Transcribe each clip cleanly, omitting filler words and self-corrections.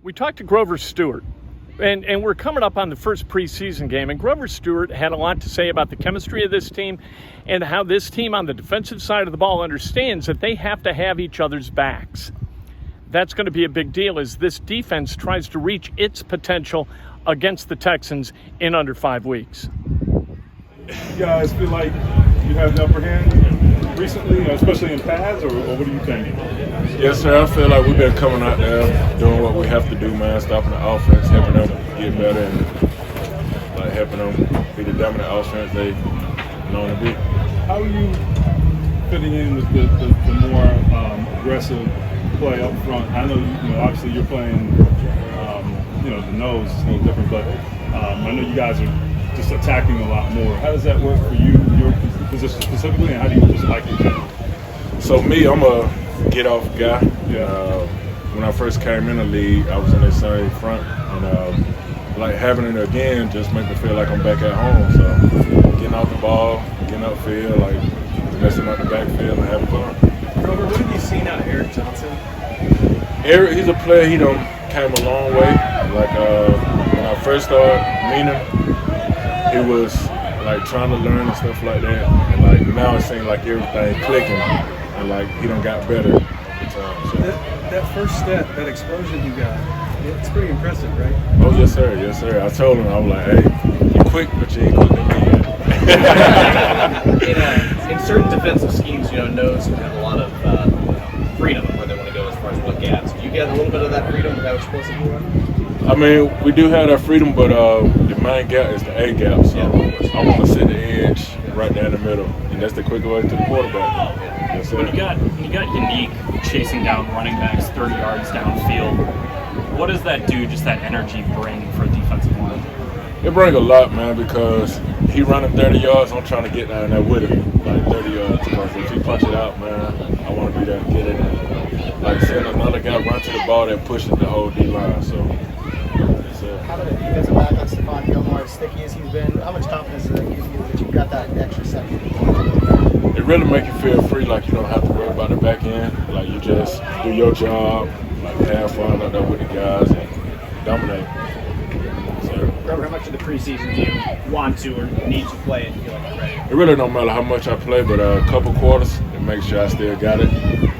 We talked to Grover Stewart, and we're coming up on the first preseason game, and Grover Stewart had a lot to say about the chemistry of this team and how this team on the defensive side of the ball understands that they have to have each other's backs. That's going to be a big deal as this defense tries to reach its potential against the Texans in under 5 weeks. You guys feel like you have the upper hand recently, especially in pads, or what do you think? Yes, sir. I feel like we've been coming out there doing what we have to do, man, stopping the offense, helping them get better, and like helping them be the dominant offense they known to be. How are you fitting in with the more aggressive play up front? I know, obviously you're playing, the nose is a little different, but I know you guys are just attacking a lot more. How does that work for you, your position specifically, and how do you just like it? So me, I'm a get-off guy. Yeah. When I first came in the league, I was in the same front, and like having it again just make me feel like I'm back at home. So getting off the ball, getting upfield, like messing up the backfield and having fun. Grover, what have you seen out of Eric Johnson? Eric, he's a player. He came a long way. Like when I first started meeting him, he was like trying to learn and stuff like that, and like now it seems like everything clicking, and like he done got better with time. So. That first step, that explosion you got, it's pretty impressive, right? Oh yes sir, yes sir. I told him, I was like, hey, you quick, but you ain't quick than me yet. In certain defensive schemes, nose can have a lot of freedom where they want to go as far as what gaps. Do you get a little bit of that freedom with how explosive you are? I mean, we do have that freedom, but the main gap is the A gap. So I want to set the edge right down the middle, and that's the quicker way to the quarterback. Yes, When you got Yannick chasing down running backs 30 yards downfield, what does that do? Just that energy bring for a defensive line? It brings a lot, man, because he running 30 yards. I'm trying to get down there with him, like 30 yards. Because if he punch it out, man, I want to be there and get it in. Like seeing another guy run to the ball that pushes the whole D line. So. How did the defensive back on Stephon Gilmore, as sticky as he's been, how much confidence does that give you that you've got that extra second? It really makes you feel free, like you don't have to worry about the back end. Like you just do your job, like have fun out there with the guys and dominate. Grover, how much of the preseason do you want to or need to play and feel like you're ready? It really don't matter how much I play, but a couple quarters, it makes sure I still got it.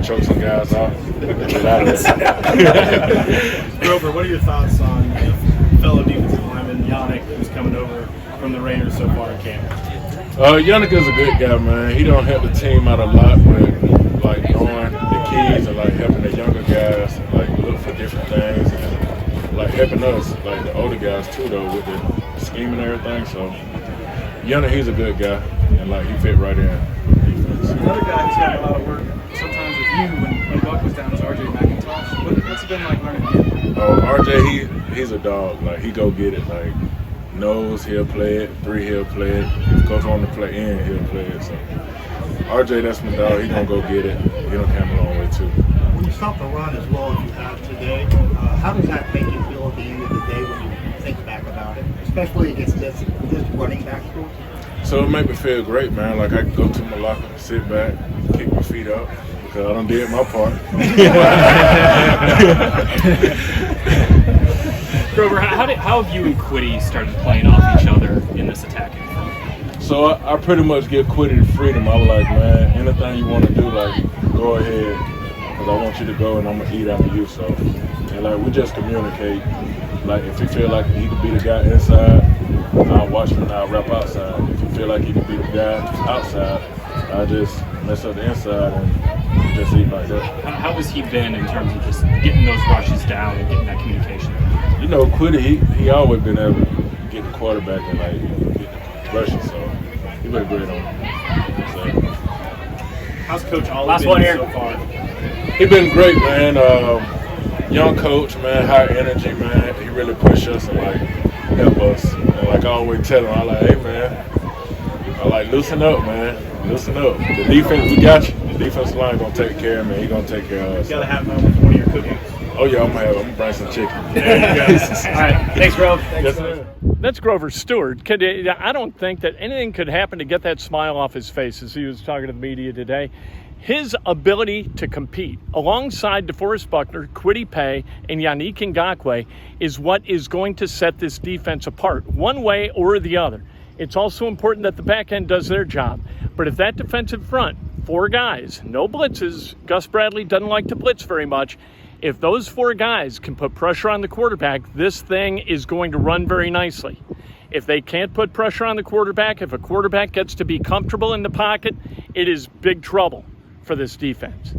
Choke some guys out, get out of it. Grover, what are your thoughts on fellow defensive lineman Yannick, who's coming over from the Raiders so far in camp? Yannick is a good guy, man. He don't help the team out a lot with like knowing the keys and like helping the younger guys like look for different things and like helping us, like the older guys too, though, with the scheme and everything. So Yannick, he's a good guy, and like he fit right in with the defense. Another guy who's got a lot of work sometimes with you when Buck was down is RJ McIntosh. What's it been like learning him? Oh, RJ, he's a dog. Like he go get it. Like nose, he'll play it. 3, he'll play it. If coach want to play in, he'll play it. So RJ, that's my dog. He gonna go get it. He done came a long way too. When you stop the run as well as you have today, how does that make you feel at the end of the day when you think back about it, especially against this running back group? So it made me feel great, man. Like I can go to my locker, sit back, kick my feet up because I done did my part. Grover, how have you and Quiddy started playing off each other in this attacking front? So I pretty much give Quiddy the freedom. I was like, man, anything you want to do, like, go ahead, because I want you to go and I'm going to eat after you. So, and like, we just communicate. Like, if you feel like he could be the guy inside, I'll watch him and I'll rep outside. If you feel like he could be the guy outside, I'll just mess up the inside and just eat like that. How has he been in terms of just getting those rushes down and getting that communication? You know, Quiddy, he always been able to get the quarterback and like get the rushes, so he been great on it. So. How's Coach Ollie Last been one here. so far? He been great, man. Young coach, man, high energy, man. He really push us and like help us. And like I always tell him, I like, hey man, I like loosen up, man. Loosen up. The defense, we got you. The defensive line gonna take care of me. He gonna take care of us. You gotta have him with one of your cookies. Oh yeah, I'm gonna bring some chicken. There you go. All right, thanks, Grove. Yes, sir. That's Grover Stewart. I don't think that anything could happen to get that smile off his face as he was talking to the media today. His ability to compete alongside DeForest Buckner, Kwity Paye, and Yannick Ngakoue is what is going to set this defense apart, one way or the other. It's also important that the back end does their job. But if that defensive front, 4 guys, no blitzes, Gus Bradley doesn't like to blitz very much. If those 4 guys can put pressure on the quarterback, this thing is going to run very nicely. If they can't put pressure on the quarterback, if a quarterback gets to be comfortable in the pocket, it is big trouble for this defense.